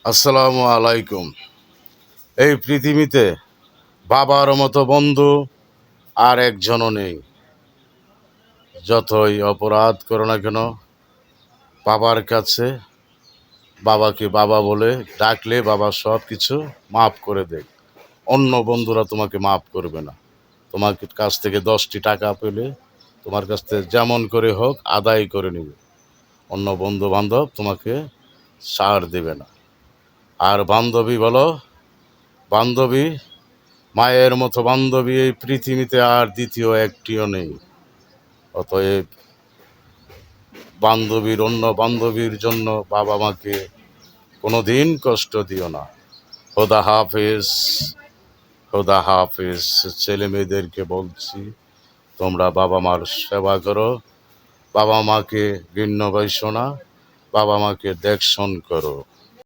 আসসালামু আলাইকুম। এই পৃথিবীতে বাবার মতো বন্ধু আর একজনও নেই। যতই অপরাধ করো না কেন, বাবার কাছে বাবাকে বাবা বলে ডাকলে বাবা সব কিছু মাফ করে দেয়। অন্য বন্ধুরা তোমাকে মাফ করবে না। তোমার কাছ থেকে 10টি টাকা পেলে তোমার কাছ থেকে যেমন করে হোক আদায় করে নেবে। অন্য বন্ধু বান্ধব তোমাকে ছাড় দেবে না। আর বান্ধবী বলো, বান্ধবী, মায়ের মতো বান্ধবী এই পৃথিবীতে আর দ্বিতীয় একটিও নেই। অতএব অন্য বান্ধবীর জন্য বাবা মাকে কোনোদিন কষ্ট দিও না। খোদা হাফেজ। খোদা হাফেজ। ছেলে মেয়েদেরকে বলছি, তোমরা বাবা মার সেবা করো, বাবা মাকে ঘৃণ্য বাইসো না, বাবা মাকে দেখশন করো।